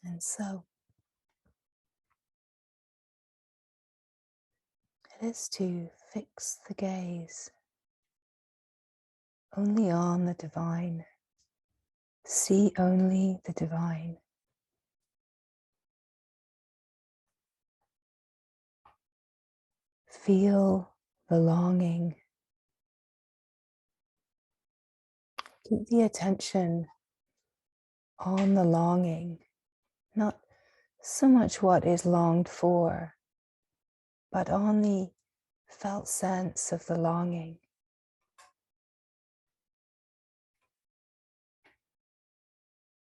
And so it is to fix the gaze only on the divine, see only the divine. Feel the longing. Keep the attention on the longing, not so much what is longed for, but on the felt sense of the longing.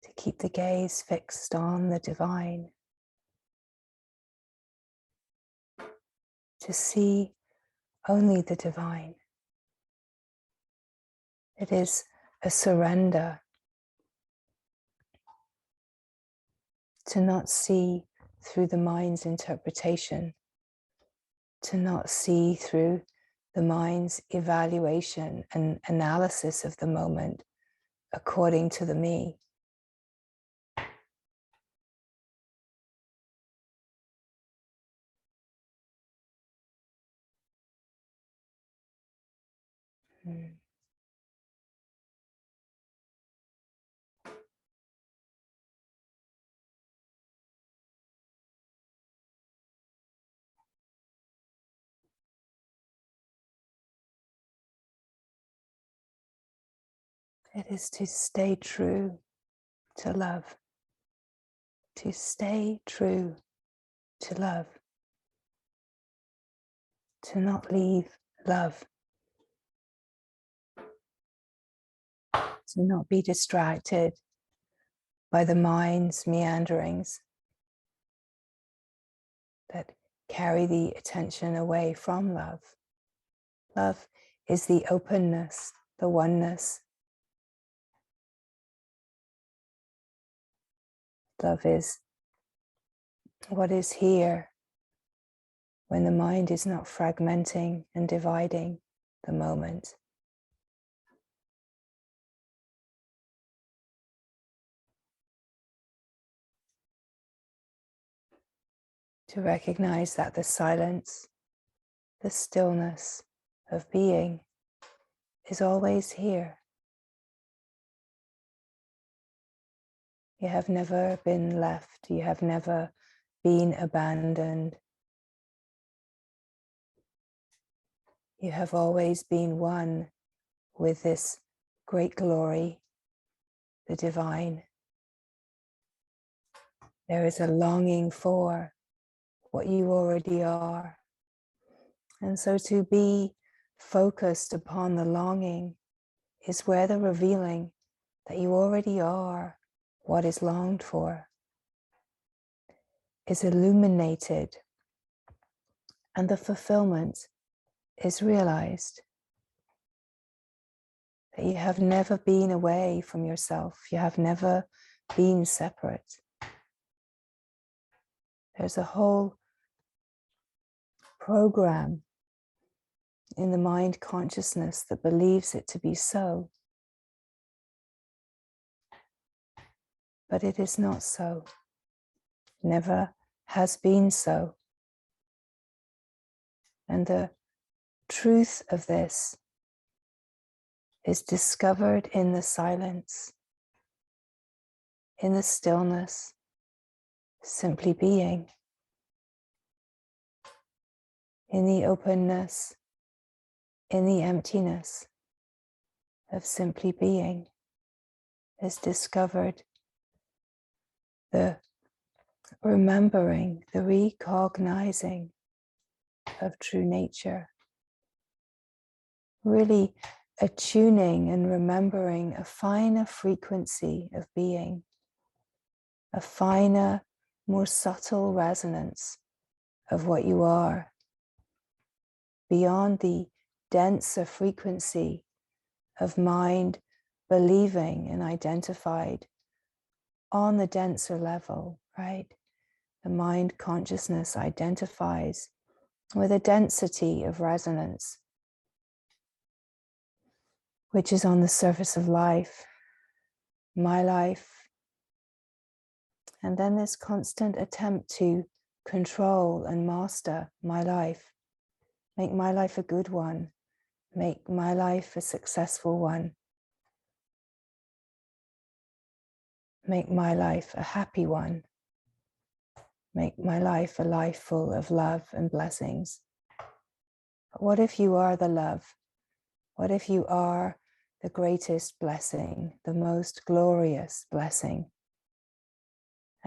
To keep the gaze fixed on the divine. To see only the divine. It is a surrender to not see through the mind's interpretation, to not see through the mind's evaluation and analysis of the moment according to the me. It is to stay true to love, to stay true to love, to not leave love, to not be distracted by the mind's meanderings that carry the attention away from love. Love is the openness, the oneness. Love is what is here when the mind is not fragmenting and dividing the moment. To recognize that the silence, the stillness of being is always here. You have never been left, you have never been abandoned. You have always been one with this great glory, the divine. There is a longing for what you already are. And so to be focused upon the longing is where the revealing that you already are what is longed for is illuminated, and the fulfillment is realized. That you have never been away from yourself, you have never been separate. There's a whole program in the mind consciousness that believes it to be so. But it is not so. Never has been so. And the truth of this is discovered in the silence, in the stillness, simply being, in the openness, in the emptiness of simply being, is discovered the remembering, the recognizing of true nature. Really attuning and remembering a finer frequency of being, a finer, more subtle resonance of what you are, beyond the denser frequency of mind believing and identified on the denser level, right? The mind consciousness identifies with a density of resonance, which is on the surface of life, my life, And then this constant attempt to control and master my life, make my life a good one, make my life a successful one, make my life a happy one, make my life a life full of love and blessings. But what if you are the love? What if you are the greatest blessing, the most glorious blessing?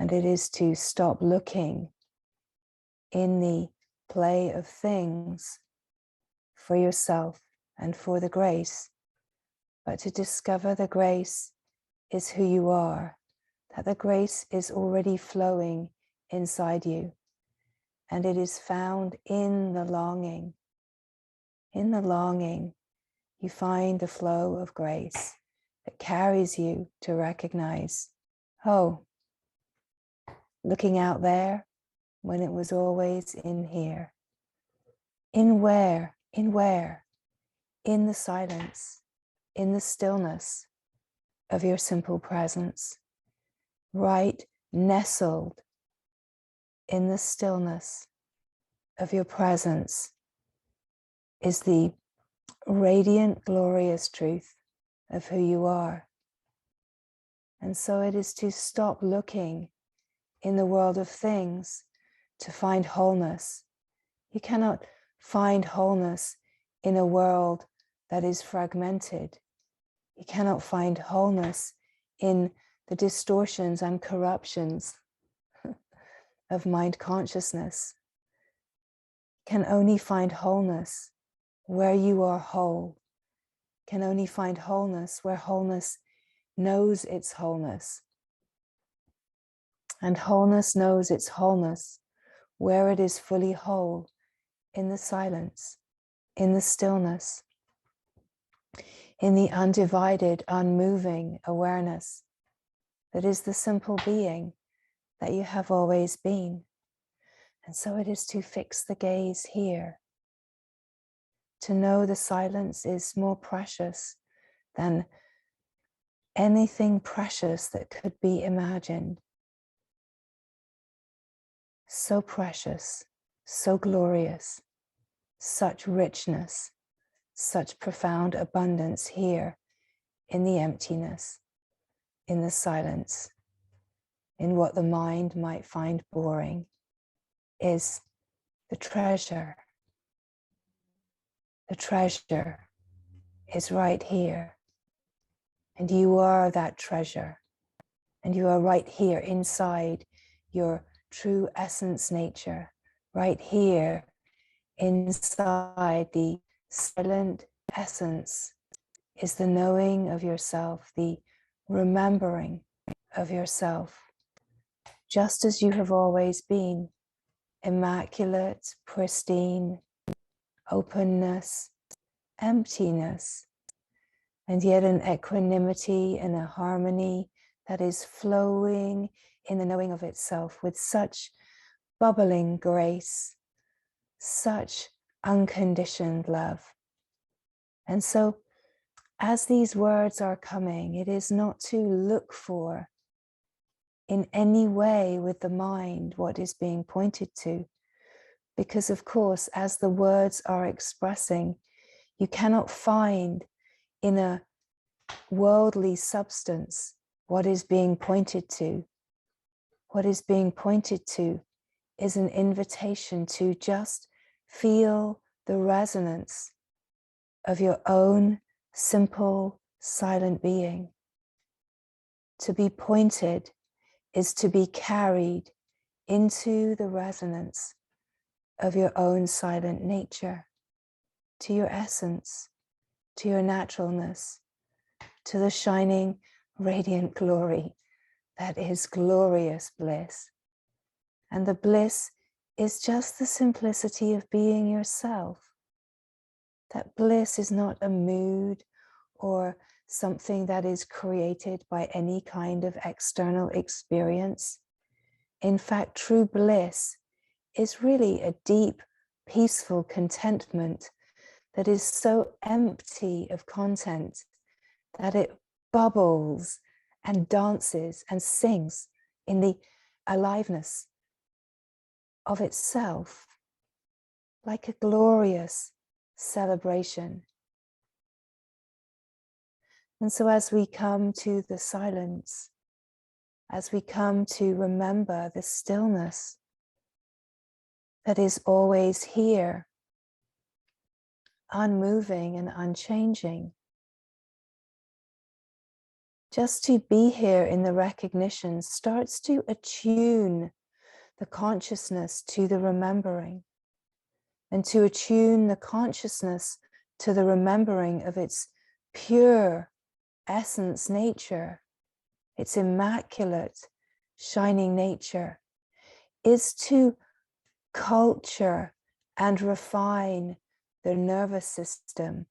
And it is to stop looking in the play of things for yourself and for the grace, but to discover the grace is who you are, that the grace is already flowing inside you, and it is found in the longing. In the longing, you find the flow of grace that carries you to recognize, oh, looking out there when it was always in here. In where? In where? In the silence, in the stillness of your simple presence, right nestled in the stillness of your presence is the radiant, glorious truth of who you are. And so it is to stop looking in the world of things to find wholeness. You cannot find wholeness in a world that is fragmented. You cannot find wholeness in the distortions and corruptions of mind consciousness. You can only find wholeness where you are whole. You can only find wholeness where wholeness knows its wholeness. And wholeness knows its wholeness where it is fully whole, in the silence, in the stillness, in the undivided, unmoving awareness that is the simple being that you have always been. And so it is to fix the gaze here, to know the silence is more precious than anything precious that could be imagined. So precious, so glorious, such richness, such profound abundance here in the emptiness, in the silence, in what the mind might find boring, is the treasure. The treasure is right here. And you are that treasure. And you are right here inside your true essence nature, right here inside the silent essence is the knowing of yourself, the remembering of yourself, just as you have always been, immaculate, pristine, openness, emptiness, and yet an equanimity and a harmony that is flowing in the knowing of itself with such bubbling grace, such unconditioned love. And so as these words are coming, it is not to look for in any way with the mind what is being pointed to, because of course, as the words are expressing, you cannot find in a worldly substance what is being pointed to. What is being pointed to is an invitation to just feel the resonance of your own simple, silent being. To be pointed is to be carried into the resonance of your own silent nature, to your essence, to your naturalness, to the shining, radiant glory that is glorious bliss. And the bliss is just the simplicity of being yourself. That bliss is not a mood or something that is created by any kind of external experience. In fact, true bliss is really a deep, peaceful contentment that is so empty of content that it bubbles and dances and sings in the aliveness of itself, like a glorious celebration. And so as we come to the silence, as we come to remember the stillness that is always here, unmoving and unchanging, just to be here in the recognition starts to attune the consciousness to the remembering, and to attune the consciousness to the remembering of its pure essence nature, its immaculate, shining nature, is to culture and refine the nervous system.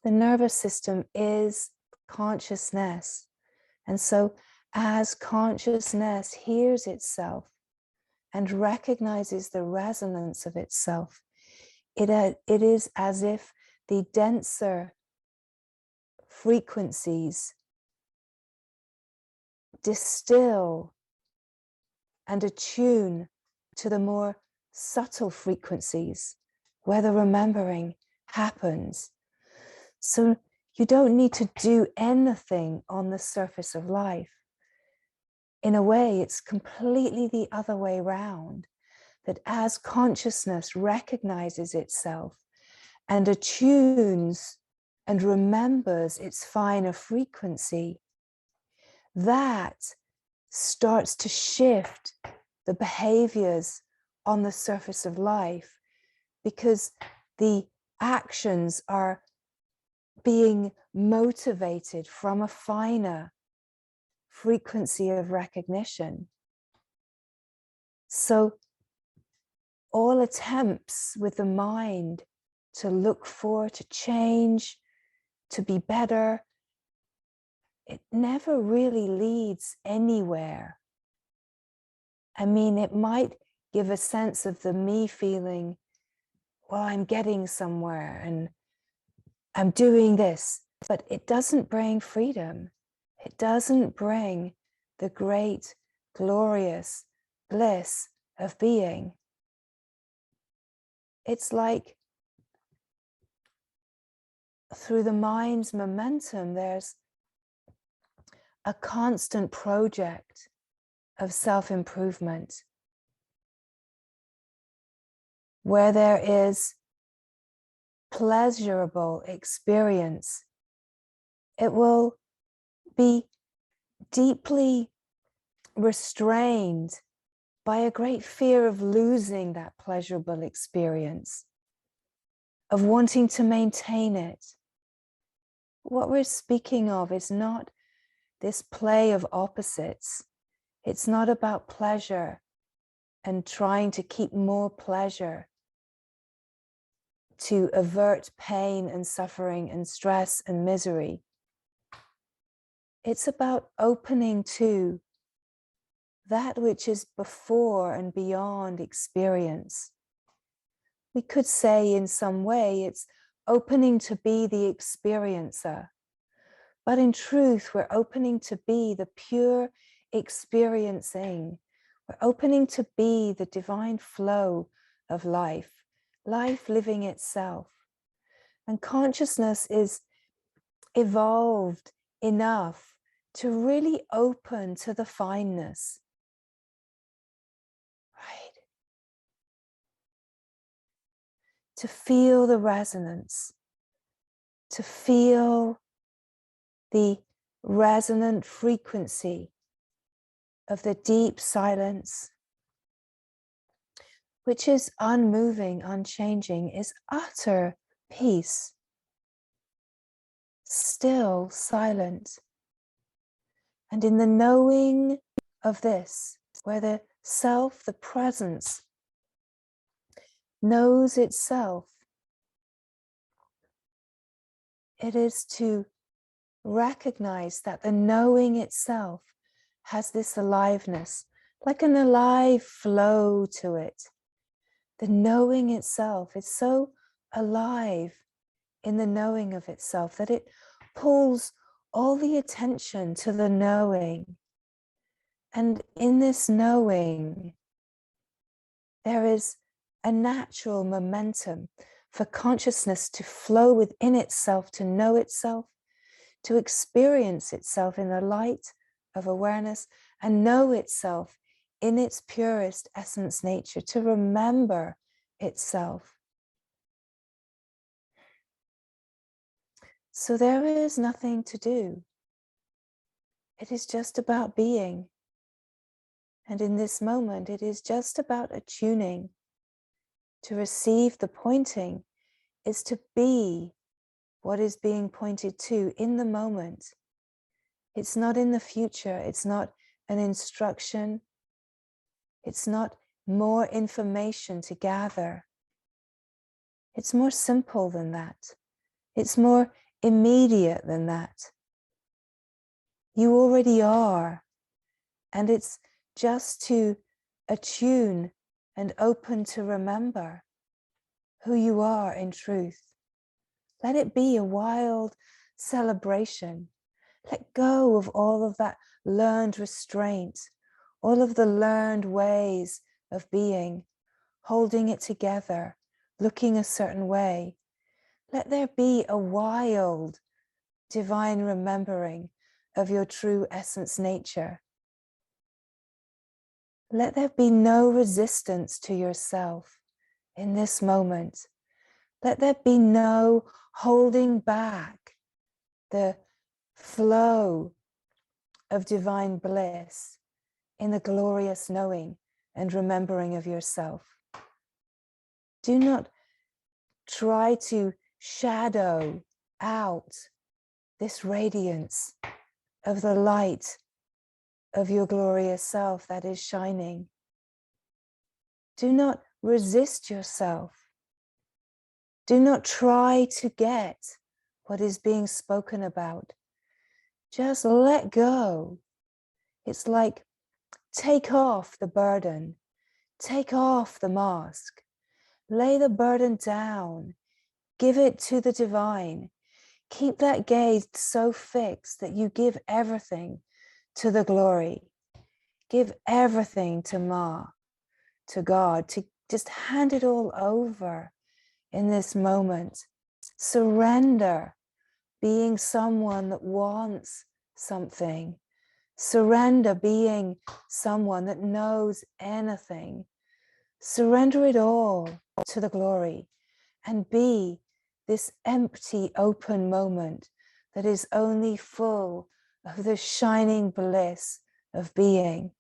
The nervous system is consciousness. And so as consciousness hears itself and recognizes the resonance of itself, it is as if the denser frequencies distill and attune to the more subtle frequencies where the remembering happens. So you don't need to do anything on the surface of life. In a way, it's completely the other way around, that as consciousness recognizes itself and attunes and remembers its finer frequency, that starts to shift the behaviors on the surface of life, because the actions are being motivated from a finer frequency of recognition. So all attempts with the mind to look for, to change, to be better, it never really leads anywhere. I mean, it might give a sense of the me feeling, well, I'm getting somewhere and I'm doing this, but it doesn't bring freedom. It doesn't bring the great, glorious bliss of being. It's like through the mind's momentum, there's a constant project of self-improvement where there is pleasurable experience. It will be deeply restrained by a great fear of losing that pleasurable experience, of wanting to maintain it. What we're speaking of is not this play of opposites. It's not about pleasure and trying to keep more pleasure to avert pain and suffering and stress and misery. It's about opening to that which is before and beyond experience. We could say in some way it's opening to be the experiencer, but in truth, we're opening to be the pure experiencing. We're opening to be the divine flow of life, life living itself. And consciousness is evolved enough to really open to the fineness, right? To feel the resonance, to feel the resonant frequency of the deep silence, which is unmoving, unchanging, is utter peace, still, silent. And in the knowing of this, where the self, the presence, knows itself, it is to recognize that the knowing itself has this aliveness, like an alive flow to it. The knowing itself is so alive in the knowing of itself that it pulls all the attention to the knowing. And in this knowing, there is a natural momentum for consciousness to flow within itself, to know itself, to experience itself in the light of awareness, and know itself in its purest essence nature, to remember itself. So there is nothing to do. It is just about being. And in this moment, it is just about attuning. To receive the pointing is to be what is being pointed to in the moment. It's not in the future. It's not an instruction. It's not more information to gather. It's more simple than that. It's more immediate than that. You already are. And it's just to attune and open to remember who you are in truth. Let it be a wild celebration. Let go of all of that learned restraint, all of the learned ways of being, holding it together, looking a certain way. Let there be a wild divine remembering of your true essence nature. Let there be no resistance to yourself in this moment. Let there be no holding back the flow of divine bliss in the glorious knowing and remembering of yourself. Do not try to shadow out this radiance of the light of your glorious self that is shining. Do not resist yourself. Do not try to get what is being spoken about. Just let go. It's like take off the burden, take off the mask, lay the burden down, give it to the divine. Keep that gaze so fixed that you give everything to the glory. Give everything to Ma, to God, to just hand it all over in this moment. Surrender being someone that wants something. Surrender being someone that knows anything. Surrender it all to the glory and be this empty, open moment that is only full of the shining bliss of being.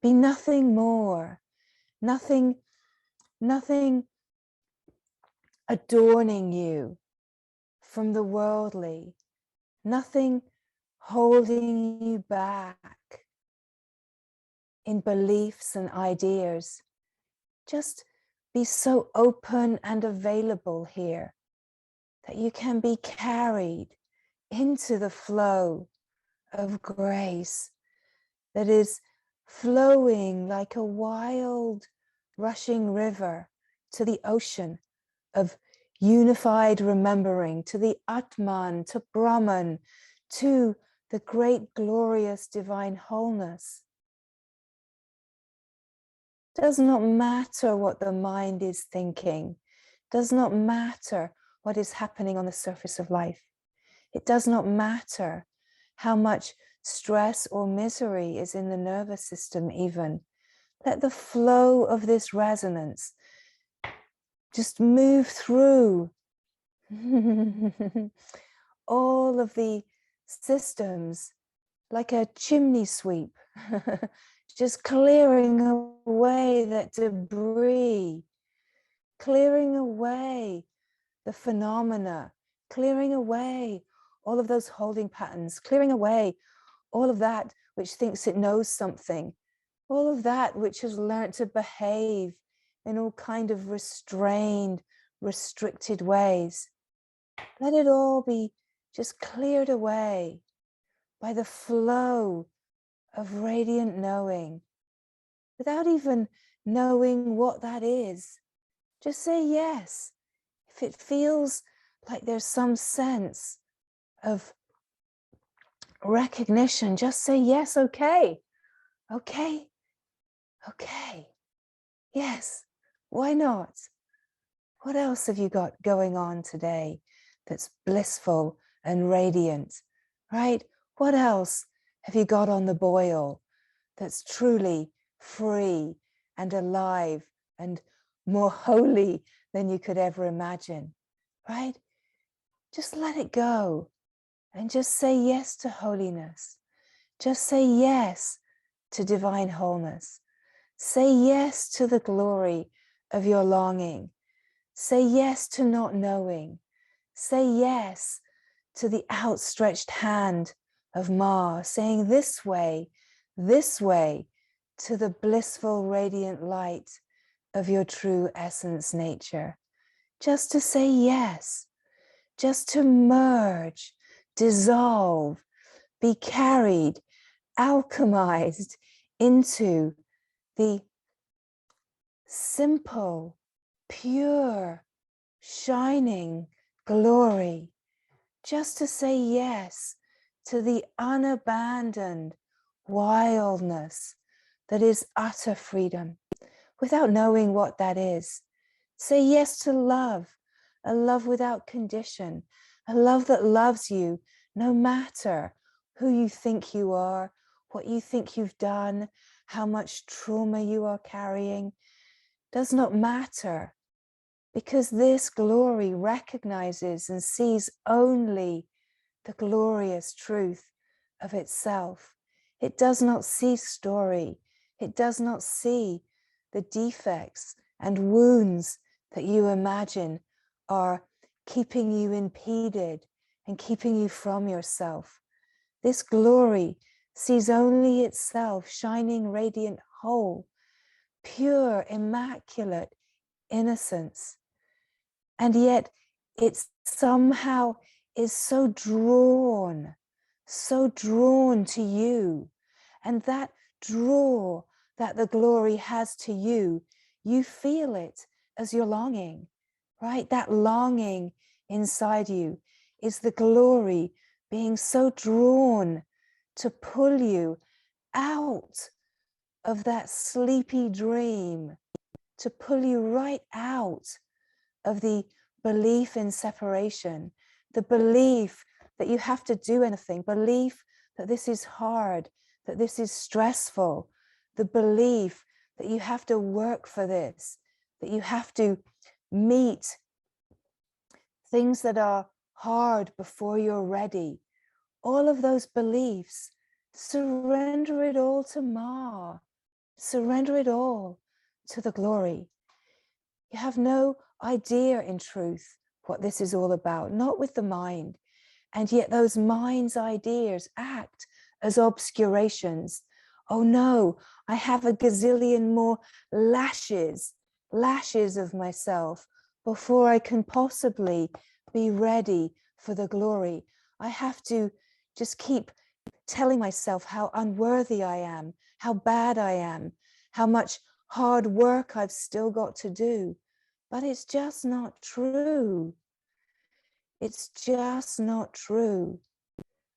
Be nothing more, nothing adorning you from the worldly, nothing holding you back in beliefs and ideas. Just be so open and available here that you can be carried into the flow of grace that is flowing like a wild rushing river to the ocean of unified remembering, to the Atman, to Brahman, to the great glorious divine wholeness. Does not matter what the mind is thinking, does not matter what is happening on the surface of life. It does not matter how much stress or misery is in the nervous system even. Let the flow of this resonance just move through all of the systems like a chimney sweep, just clearing away that debris, clearing away the phenomena, clearing away all of those holding patterns, clearing away all of that which thinks it knows something, all of that which has learned to behave in all kind of restrained, restricted ways. Let it all be just cleared away by the flow of radiant knowing, without even knowing what that is. Just say yes. If it feels like there's some sense of recognition, just say yes, okay. Okay, okay, yes, why not? What else have you got going on today that's blissful and radiant, right? What else have you got on the boil that's truly free and alive and more holy than you could ever imagine, right? Just let it go and just say yes to holiness. Just say yes to divine wholeness. Say yes to the glory of your longing. Say yes to not knowing. Say yes to the outstretched hand of Ma, saying this way to the blissful, radiant light of your true essence nature. Just to say yes, just to merge, dissolve, be carried, alchemized into the simple, pure, shining glory. Just to say yes to the unabandoned wildness that is utter freedom without knowing what that is. Say yes to love, a love without condition, a love that loves you no matter who you think you are, what you think you've done, how much trauma you are carrying. Does not matter, because this glory recognizes and sees only the glorious truth of itself. It does not see story. It does not see the defects and wounds that you imagine are keeping you impeded and keeping you from yourself. This glory sees only itself, shining, radiant, whole, pure, immaculate innocence. And yet it somehow is so drawn to you. And that draw that the glory has to you, you feel it as you're longing, right? That longing inside you is the glory being so drawn to pull you out of that sleepy dream, to pull you right out of the belief in separation, the belief that you have to do anything, belief that this is hard, that this is stressful, the belief that you have to work for this, that you have to meet things that are hard before you're ready. All of those beliefs, surrender it all to Ma. Surrender it all to the glory. You have no idea, in truth, what this is all about, not with the mind. And yet those mind's ideas act as obscurations. Oh no, I have a gazillion more lashes of myself before I can possibly be ready for the glory. I have to just keep telling myself how unworthy I am, how bad I am, how much hard work I've still got to do. But it's just not true. It's just not true.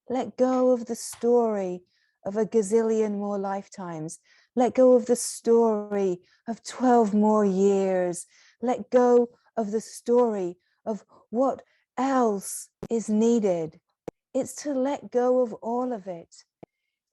Let go of the story of a gazillion more lifetimes. Let go of the story of 12 more years. Let go of the story of what else is needed. It's to let go of all of it.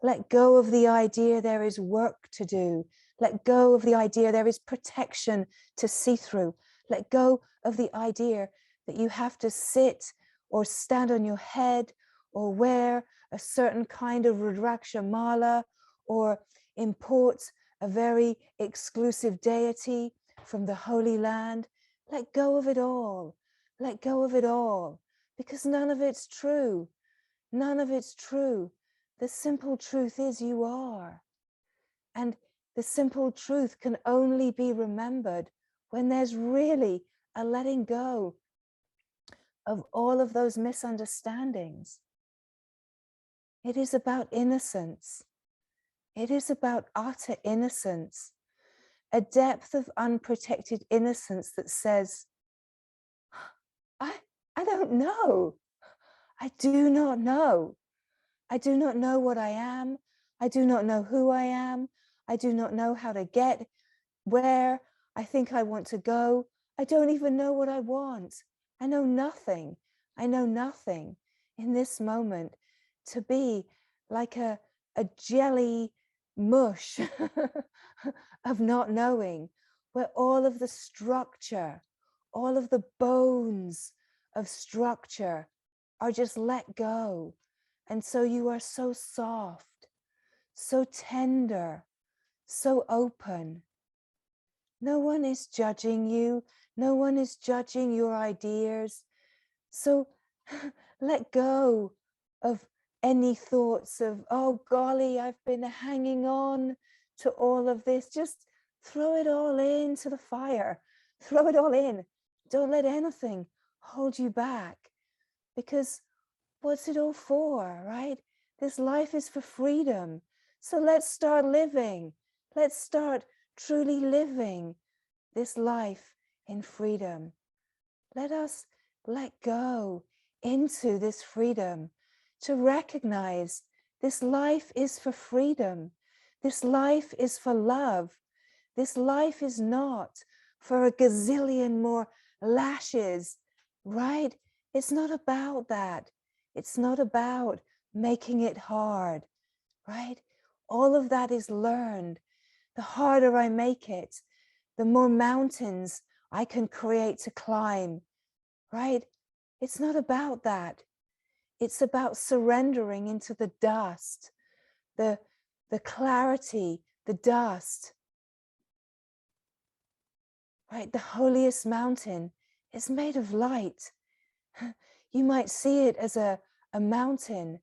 Let go of the idea there is work to do. Let go of the idea there is protection to see through. Let go of the idea that you have to sit or stand on your head or wear a certain kind of Rudraksha mala or import a very exclusive deity from the Holy Land. Let go of it all. Let go of it all, because none of it's true. None of it's true. The simple truth is you are. And the simple truth can only be remembered when there's really a letting go of all of those misunderstandings. It is about innocence. It is about utter innocence, a depth of unprotected innocence that says, I don't know. I do not know. I do not know what I am. I do not know who I am. I do not know how to get where I think I want to go. I don't even know what I want. I know nothing. I know nothing in this moment to be like a jelly mush of not knowing, where all of the structure, all of the bones of structure are just let go. And so you are so soft, so tender, so open. No one is judging you. No one is judging your ideas. So let go of any thoughts of, oh golly, I've been hanging on to all of this. Just throw it all into the fire. Throw it all in. Don't let anything hold you back. Because what's it all for, right? This life is for freedom. So let's start living. Let's start truly living this life in freedom. Let us let go into this freedom to recognize this life is for freedom. This life is for love. This life is not for a gazillion more lashes, right? It's not about that. It's not about making it hard, right? All of that is learned. The harder I make it, the more mountains I can create to climb, right? It's not about that. It's about surrendering into the dust, the clarity, the dust, right? The holiest mountain is made of light. You might see it as a mountain,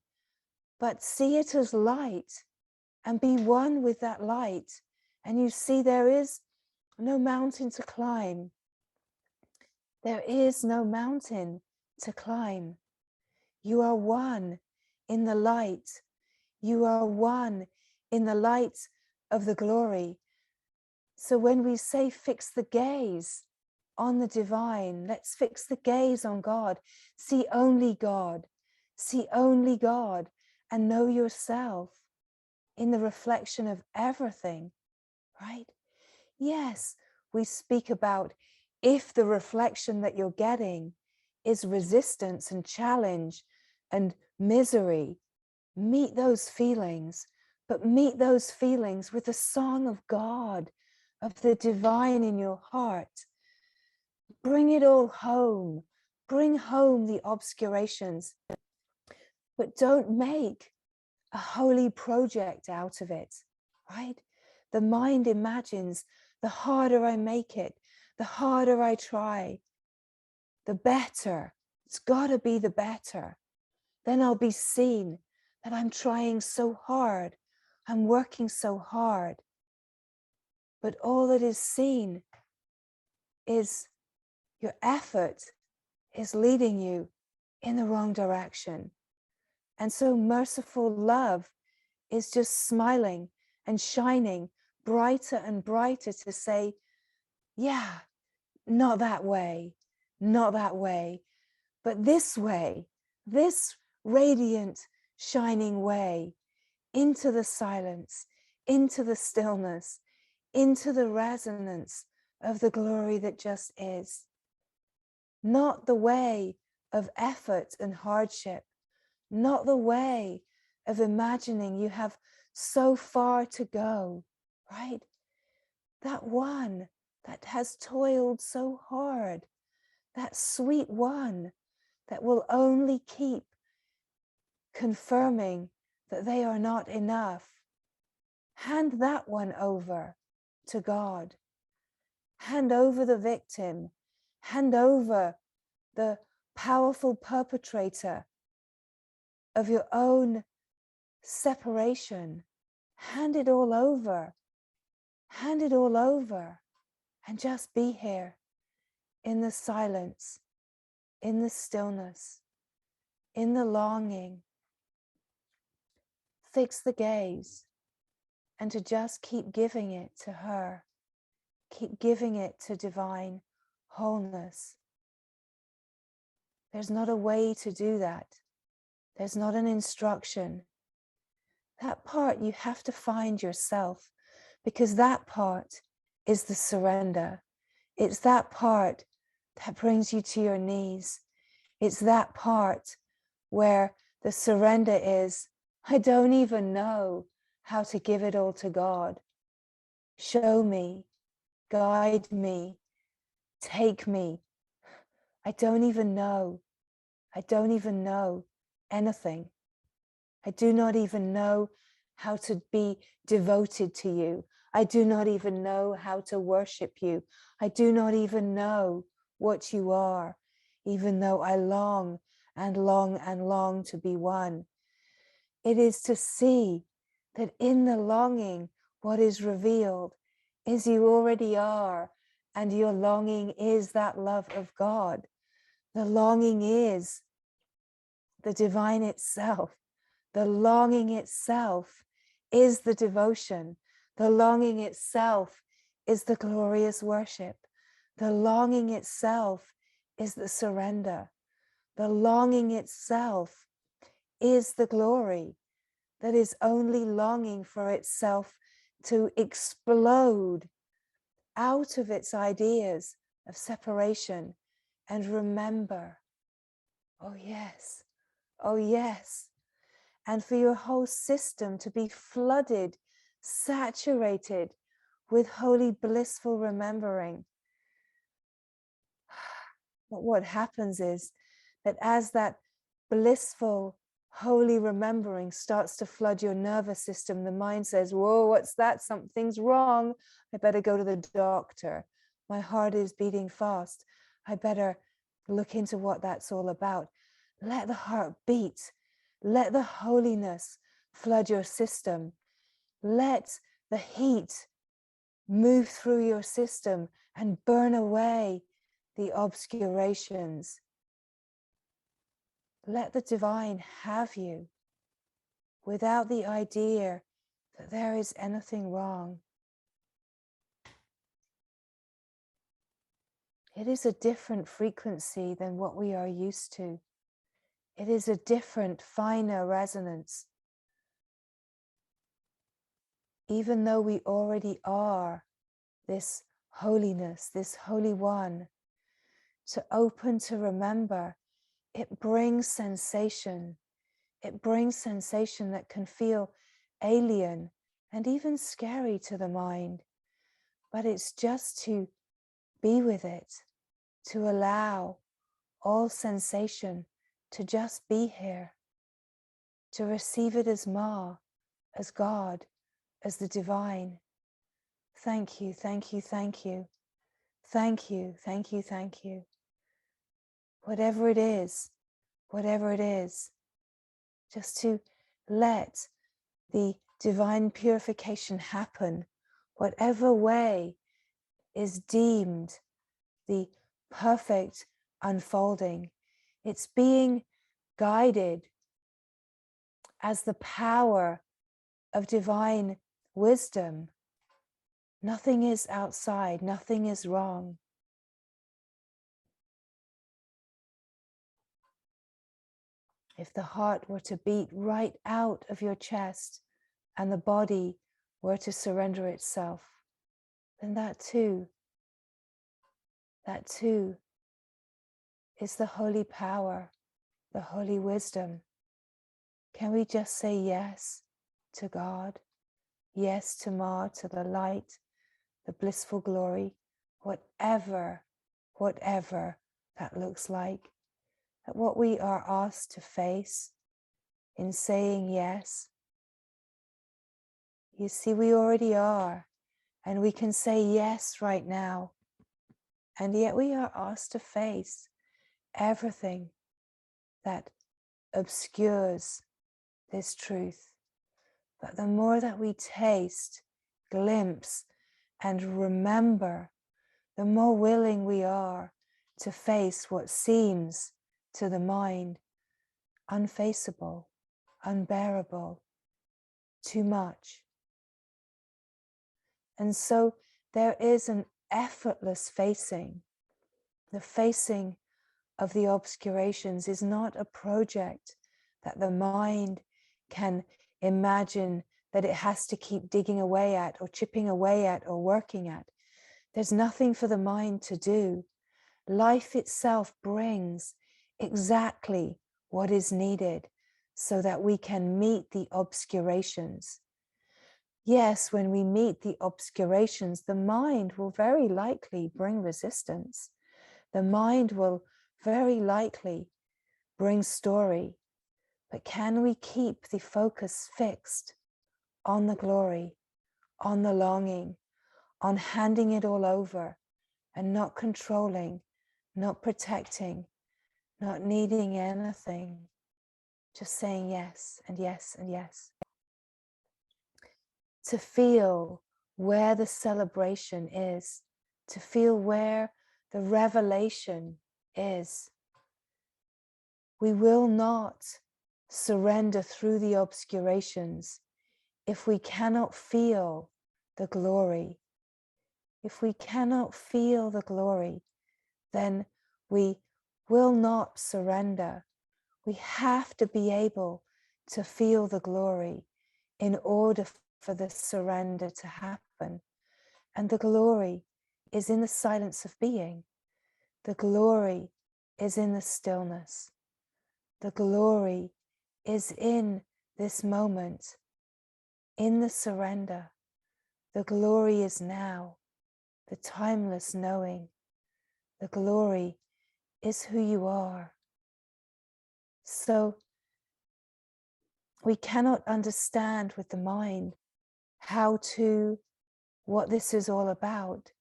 but see it as light and be one with that light. And you see there is no mountain to climb. There is no mountain to climb. You are one in the light. You are one in the light of the glory. So when we say fix the gaze on the divine, let's fix the gaze on God. See only God. See only God and know yourself in the reflection of everything, right? Yes, we speak about if the reflection that you're getting is resistance and challenge and misery, meet those feelings, but meet those feelings with the song of God, of the divine in your heart. Bring it all home. Bring home the obscurations, but don't make a holy project out of it, right? The mind imagines the harder I make it, the harder I try, the better. It's got to be the better. Then I'll be seen that I'm trying so hard. I'm working so hard. But all that is seen is your effort is leading you in the wrong direction. And so merciful love is just smiling and shining brighter and brighter to say, yeah, not that way, not that way, but this way, this radiant, shining way, into the silence, into the stillness, into the resonance of the glory that just is. Not the way of effort and hardship, not the way of imagining you have so far to go, right? That one that has toiled so hard, that sweet one that will only keep confirming that they are not enough. Hand that one over to God. Hand over the victim. Hand over the powerful perpetrator of your own separation. Hand it all over. Hand it all over and just be here in the silence, in the stillness, in the longing. Fix the gaze and to just keep giving it to her. Keep giving it to divine wholeness. There's not a way to do that. There's not an instruction. That part you have to find yourself, because that part is the surrender. It's that part that brings you to your knees. It's that part where the surrender is, I don't even know how to give it all to God. Show me, guide me, take me. I don't even know. I don't even know anything. I do not even know how to be devoted to you. I do not even know how to worship you. I do not even know what you are, even though I long and long and long to be one. It is to see that in the longing, what is revealed is you already are, and your longing is that love of God. The longing is the divine itself. The longing itself is the devotion. The longing itself is the glorious worship. The longing itself is the surrender. The longing itself is the glory that is only longing for itself to explode out of its ideas of separation and remember, oh yes, oh yes. And for your whole system to be flooded, saturated with holy, blissful remembering. But what happens is that as that blissful, holy remembering starts to flood your nervous system, the mind says, whoa, what's that? Something's wrong. I better go to the doctor. My heart is beating fast. I better look into what that's all about. Let the heart beat. Let the holiness flood your system. Let the heat move through your system and burn away the obscurations. Let the divine have you without the idea that there is anything wrong. It is a different frequency than what we are used to. It is a different, finer resonance. Even though we already are this holiness, this holy one, to open to remember, it brings sensation. It brings sensation that can feel alien and even scary to the mind. But it's just to be with it, to allow all sensation to just be here, to receive it as Ma, as God, as the divine. Thank you, thank you, thank you. Thank you, thank you, thank you. Whatever it is, just to let the divine purification happen, whatever way is deemed the perfect unfolding. It's being guided as the power of divine wisdom. Nothing is outside, nothing is wrong. If the heart were to beat right out of your chest and the body were to surrender itself, then that too is the holy power, the holy wisdom. Can we just say yes to God? Yes to Ma, to the light, the blissful glory, whatever that looks like. That what we are asked to face in saying yes, you see, we already are, and we can say yes right now. And yet we are asked to face everything that obscures this truth. But the more that we taste, glimpse, and remember, the more willing we are to face what seems to the mind unfaceable, unbearable, too much. And so there is an effortless facing. The facing of the obscurations is not a project that the mind can imagine that it has to keep digging away at or chipping away at or working at. There's nothing for the mind to do. Life itself brings exactly what is needed so that we can meet the obscurations. Yes, when we meet the obscurations, the mind will very likely bring resistance. The mind will very likely bring story. But can we keep the focus fixed on the glory, on the longing, on handing it all over and not controlling, not protecting, not needing anything, just saying yes and yes and yes. To feel where the celebration is, to feel where the revelation is. We will not surrender through the obscurations if we cannot feel the glory. If we cannot feel the glory, then we will not surrender. We have to be able to feel the glory in order for the surrender to happen. And the glory is in the silence of being. The glory is in the stillness. The glory is in this moment, in the surrender. The glory is now, the timeless knowing. The glory is who you are. So we cannot understand with the mind what this is all about.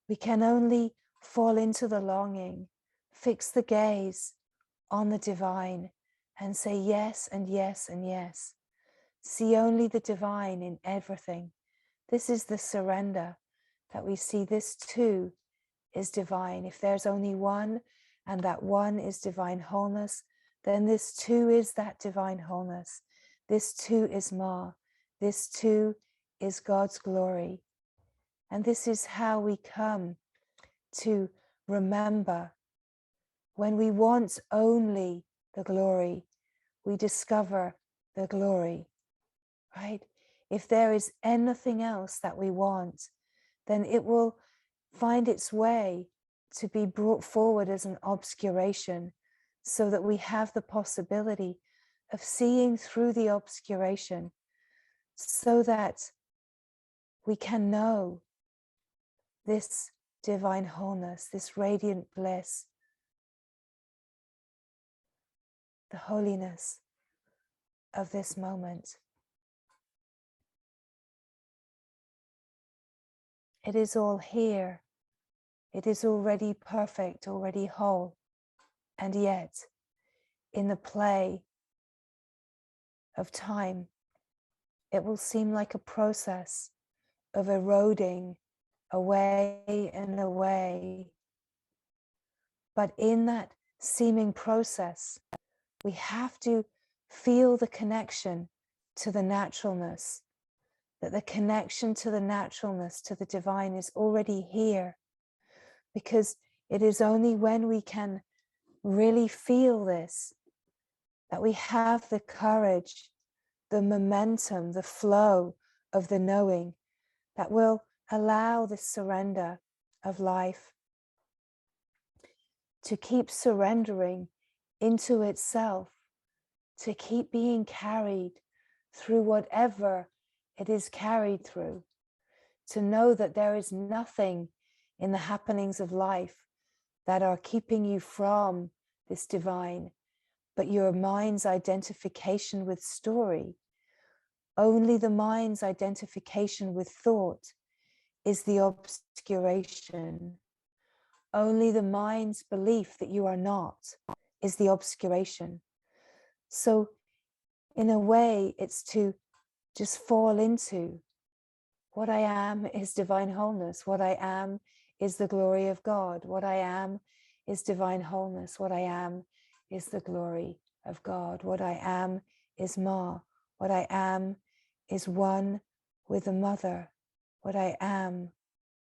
We can only fall into the longing, fix the gaze on the divine and say yes and yes and yes. See only the divine in everything. This is the surrender that we see. This too is divine. If there's only one and that one is divine wholeness, then this too is that divine wholeness. This too is Ma. This too is God's glory. And this is how we come to remember. When we want only the glory, we discover the glory, right? If there is anything else that we want, then it will find its way to be brought forward as an obscuration, so that we have the possibility of seeing through the obscuration, so that we can know this divine wholeness, this radiant bliss, the holiness of this moment. It is all here. It is already perfect, already whole. And yet, in the play of time, it will seem like a process of eroding away and away. But in that seeming process, we have to feel the connection to the naturalness, that the connection to the naturalness, to the divine is already here. Because it is only when we can really feel this, that we have the courage, the momentum, the flow of the knowing that will allow the surrender of life to keep surrendering into itself, to keep being carried through whatever it is carried through, to know that there is nothing in the happenings of life that are keeping you from this divine, but your mind's identification with story. Only the mind's identification with thought is the obscuration. Only the mind's belief that you are not is the obscuration. So in a way, it's to just fall into what I am is divine wholeness. What I am is the glory of God. What I am is divine wholeness. What I am is the glory of God. What I am is Ma. What I am is one with the Mother. What I am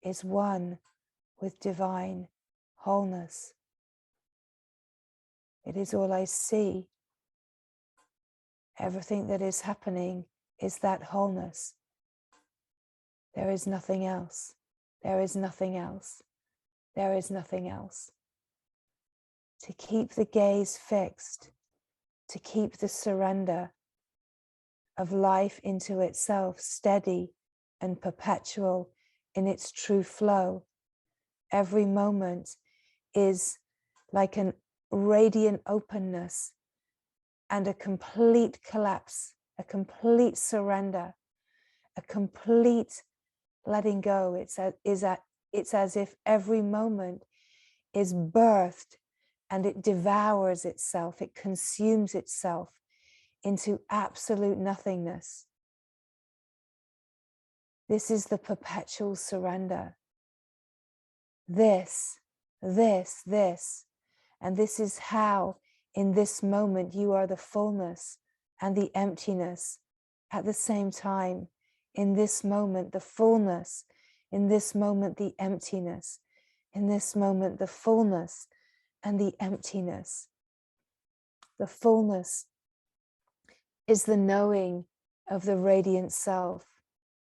is one with divine wholeness. It is all I see. Everything that is happening is that wholeness. There is nothing else. There is nothing else. There is nothing else. To keep the gaze fixed, to keep the surrender of life into itself steady and perpetual in its true flow. Every moment is like an radiant openness and a complete collapse, a complete surrender, a complete letting go. It's as if every moment is birthed and it devours itself, it consumes itself into absolute nothingness. This is the perpetual surrender. This. And this is how in this moment you are the fullness and the emptiness at the same time. In this moment, the fullness. In this moment, the emptiness. In this moment, the fullness and the emptiness. The fullness is the knowing of the radiant self,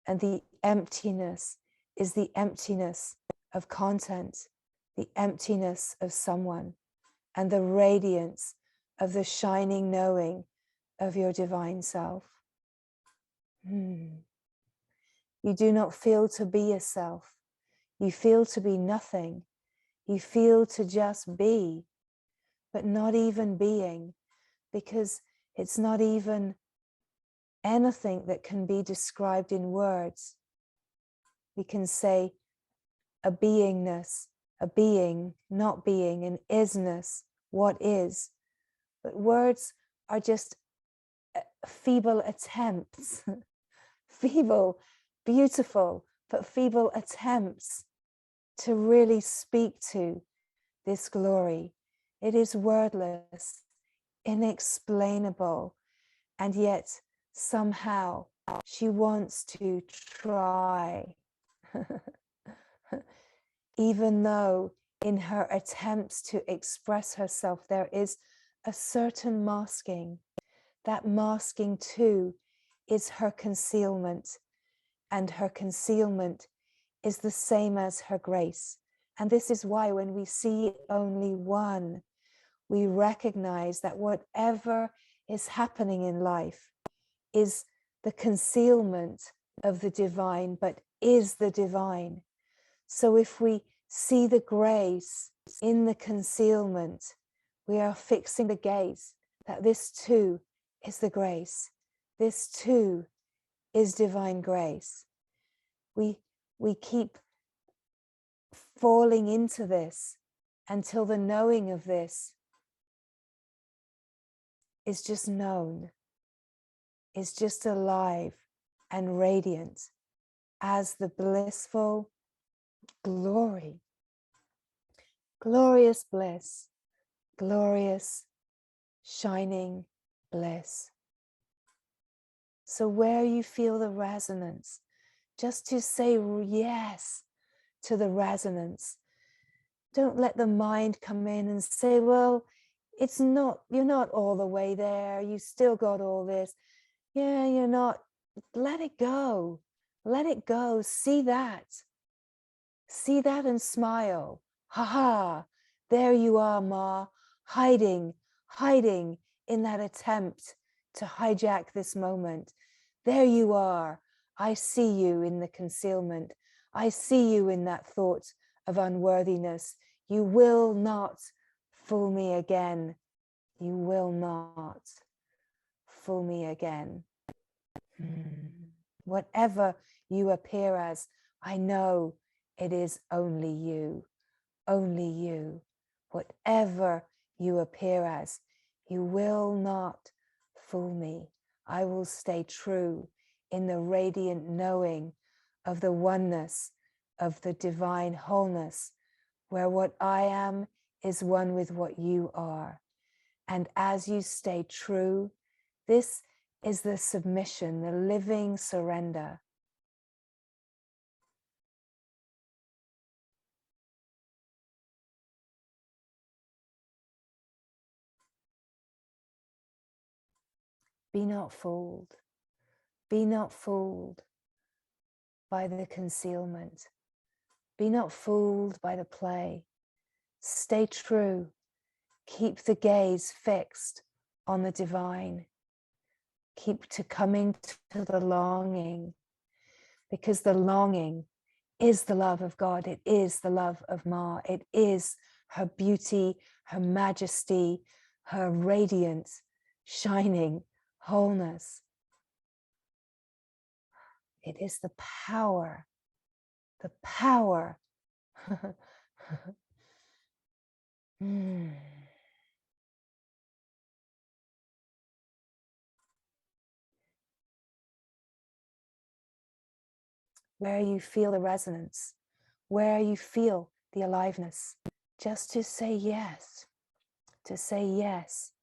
and the emptiness is the emptiness of content, the emptiness of someone, and the radiance of the shining knowing of your divine self. You do not feel to be a self. You feel to be nothing. You feel to just be, but not even being, because it's not even anything that can be described in words. We can say a beingness, a being, not being, an isness, what is. But words are just feeble attempts, feeble, beautiful, but feeble attempts to really speak to this glory. It is wordless, inexplainable, and yet somehow she wants to try. Even though in her attempts to express herself, there is a certain masking. That masking too is her concealment, and her concealment is the same as her grace. And this is why when we see only one, we recognize that whatever is happening in life is the concealment of the divine, but is the divine. So if we see the grace in the concealment, we are fixing the gaze that this too is the grace. This too is divine grace. We keep falling into this until the knowing of this is just known, is just alive and radiant as the blissful glory, glorious bliss, glorious shining bliss. So where you feel the resonance, just to say yes to the resonance. Don't let the mind come in and say, well, it's not, you're not all the way there. You still got all this. Yeah, you're not. Let it go. Let it go. See that. See that and smile. Ha ha. There you are, Ma, hiding in that attempt to hijack this moment. There you are. I see you in the concealment. I see you in that thought of unworthiness. You will not fool me again. You will not fool me again. Whatever you appear as, I know it is only you, only you. Whatever you appear as, you will not fool me. I will stay true in the radiant knowing of the oneness of the divine wholeness, where what I am is one with what you are. And as you stay true, this is the submission, the living surrender. Be not fooled. Be not fooled by the concealment. Be not fooled by the play. Stay true. Keep the gaze fixed on the divine. Keep to coming to the longing, because the longing is the love of God. It is the love of Ma. It is her beauty, her majesty, her radiance, shining wholeness. It is the power, the power. Where you feel the resonance, where you feel the aliveness, just to say yes, to say yes.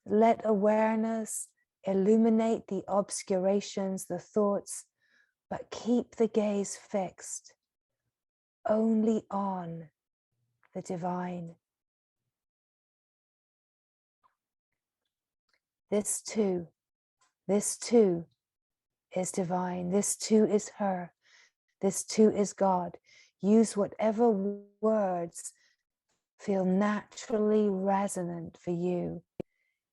Let awareness illuminate the obscurations, the thoughts, but keep the gaze fixed only on the divine. This too is divine. This too is her. This too is God. Use whatever words feel naturally resonant for you.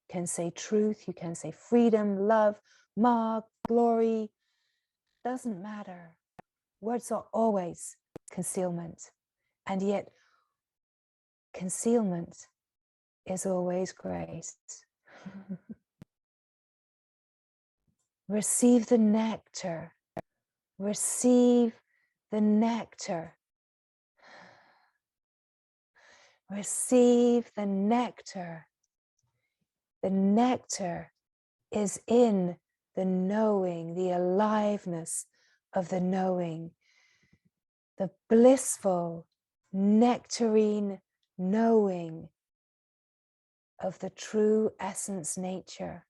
You can say truth, you can say freedom, love, Ma, glory. Doesn't matter. Words are always concealment. And yet, concealment is always grace. Receive the nectar. Receive the nectar. Receive the nectar. The nectar is in the knowing, the aliveness of the knowing, the blissful, nectarine knowing of the true essence nature.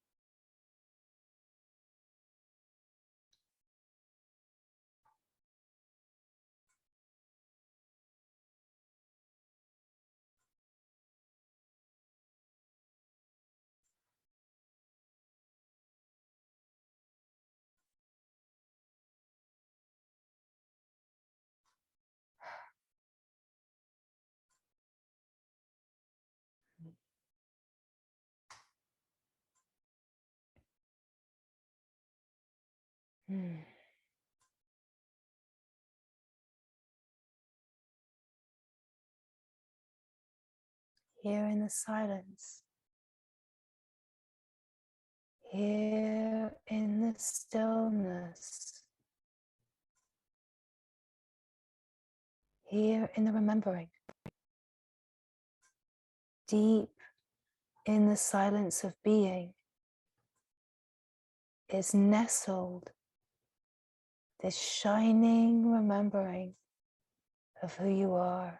Here in the silence, here in the stillness, here in the remembering, deep in the silence of being is nestled this shining remembering of who you are.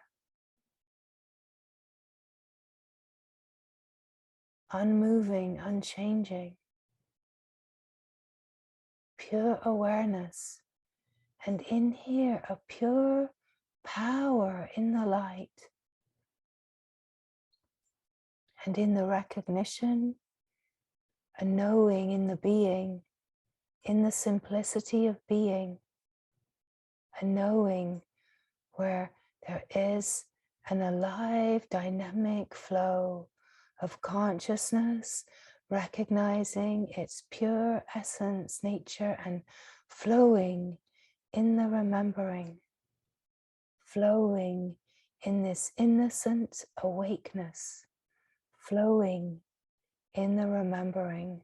Unmoving, unchanging, pure awareness, and in here a pure power in the light and in the recognition, a knowing in the being, in the simplicity of being, a knowing where there is an alive, dynamic flow of consciousness, recognizing its pure essence, nature, and flowing in the remembering, flowing in this innocent awakeness, flowing in the remembering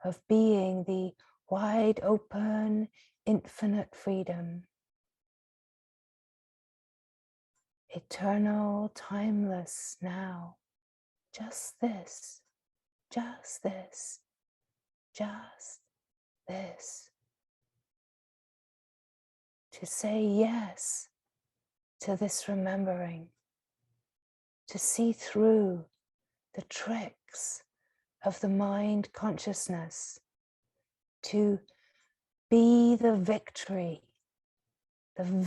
of being the wide open, infinite freedom, eternal, timeless now. Just this, just this, just this. To say yes to this remembering, to see through the tricks of the mind consciousness, to be the victory of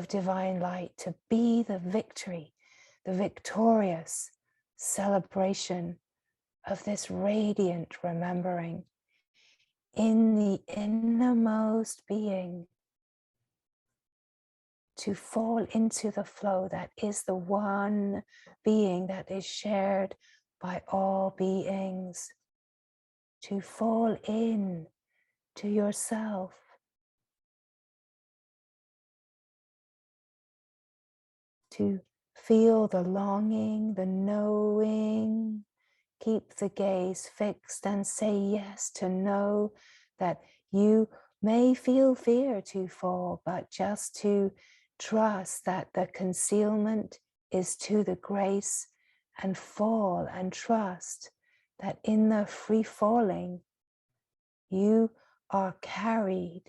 divine light, to be the victory, the victorious celebration of this radiant remembering in the innermost being, to fall into the flow that is the one being that is shared by all beings, to fall in to yourself, to feel the longing, the knowing. Keep the gaze fixed and say yes to know that you may feel fear to fall, but just to trust that the concealment is to the grace, and fall and trust that in the free falling, you are carried.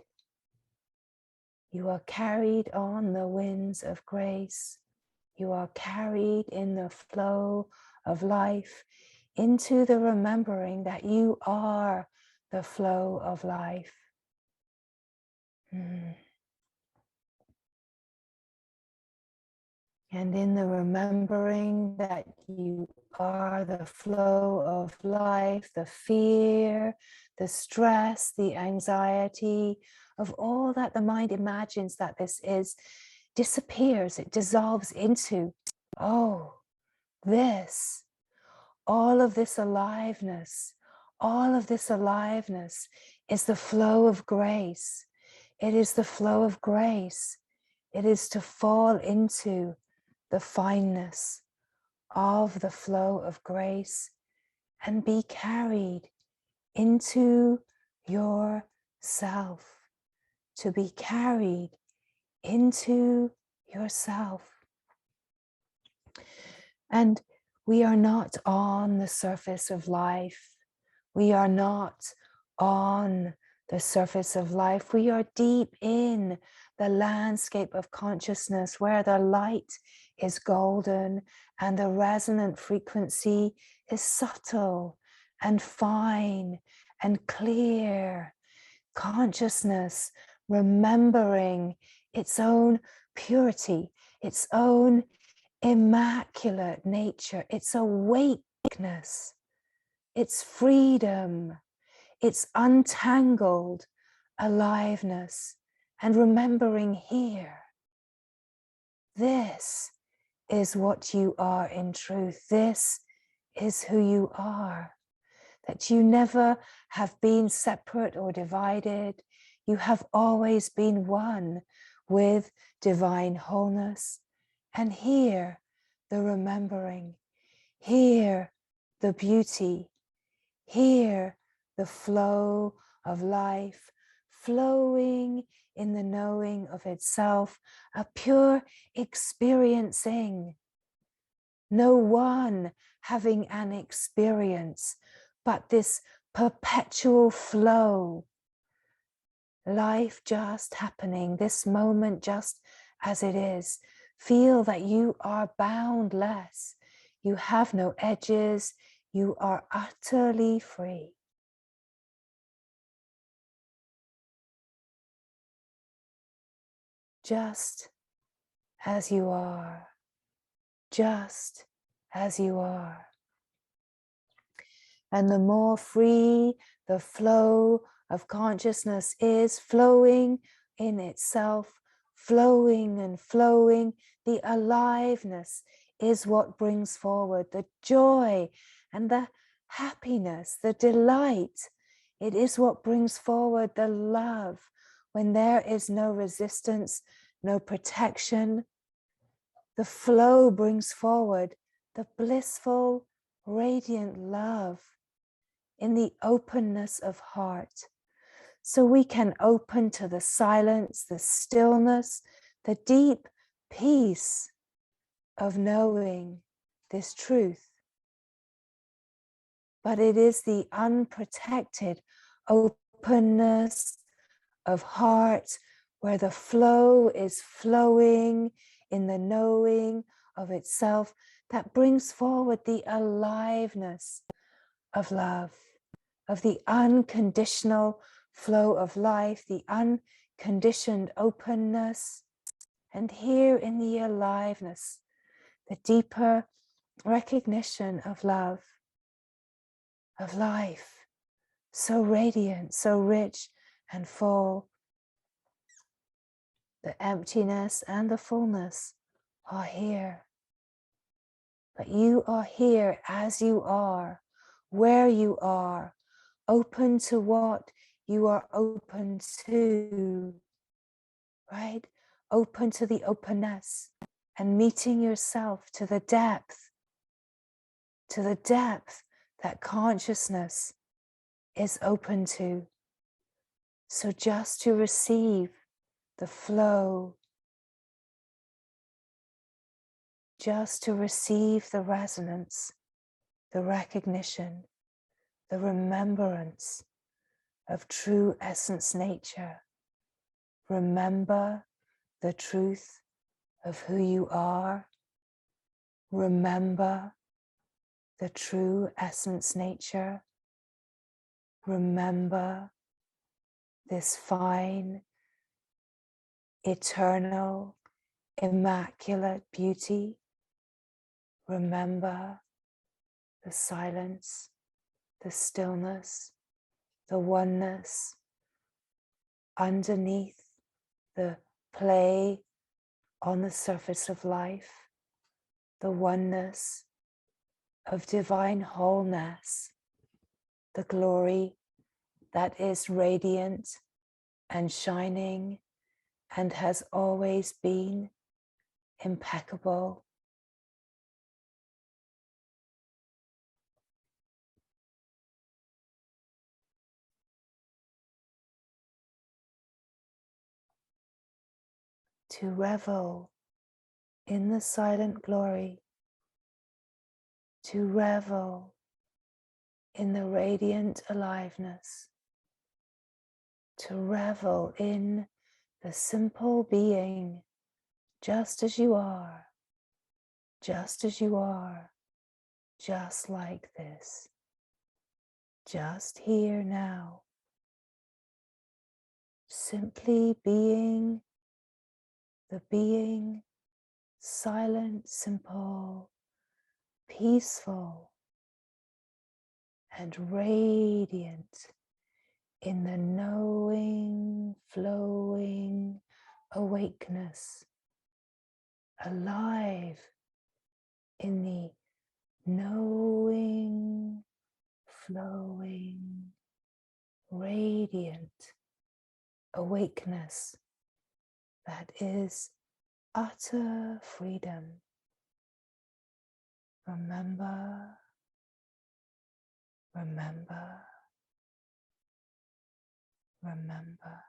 You are carried on the winds of grace. You are carried in the flow of life into the remembering that you are the flow of life. And in the remembering that you are the flow of life, the fear, the stress, the anxiety of all that the mind imagines that this is, disappears. It dissolves into, oh, this, all of this aliveness, all of this aliveness is the flow of grace. It is the flow of grace. It is to fall into the fineness of the flow of grace and be carried into yourself, to be carried into yourself. And we are not on the surface of life. We are not on the surface of life. We are deep in the landscape of consciousness where the light is golden and the resonant frequency is subtle and fine and clear. Consciousness remembering its own purity, its own immaculate nature, its awakeness, its freedom, its untangled aliveness, and remembering here, this is what you are in truth. This is who you are, that you never have been separate or divided. You have always been one with divine wholeness. And here, the remembering, here, the beauty, here, the flow of life, flowing in the knowing of itself, a pure experiencing. No one having an experience, but this perpetual flow. Life just happening, this moment just as it is. Feel that you are boundless. You have no edges. You are utterly free. Just as you are. Just as you are. And the more free the flow of consciousness is, flowing in itself, flowing and flowing, the aliveness is what brings forward the joy and the happiness, the delight. It is what brings forward the love when there is no resistance, no protection. The flow brings forward the blissful, radiant love in the openness of heart. So we can open to the silence, the stillness, the deep peace of knowing this truth. But it is the unprotected openness of heart where the flow is flowing in the knowing of itself that brings forward the aliveness of love, of the unconditional flow of life, the unconditioned openness. And here in the aliveness, the deeper recognition of love, of life, so radiant, so rich and full. The emptiness and the fullness are here. But you are here as you are, where you are, open to what you are open to, right? Open to the openness and meeting yourself to the depth that consciousness is open to. So just to receive the flow, just to receive the resonance, the recognition, the remembrance of true essence nature. Remember the truth of who you are. Remember the true essence nature. Remember this fine, eternal, immaculate beauty. Remember the silence, the stillness, the oneness underneath the play on the surface of life, the oneness of divine wholeness, the glory that is radiant and shining and has always been impeccable. To revel in the silent glory, to revel in the radiant aliveness, to revel in the simple being, just as you are, just as you are, just like this, just here now, simply being the being, silent, simple, peaceful, and radiant in the knowing, flowing awakeness, alive in the knowing, flowing, radiant awakeness that is utter freedom. Remember, remember, remember.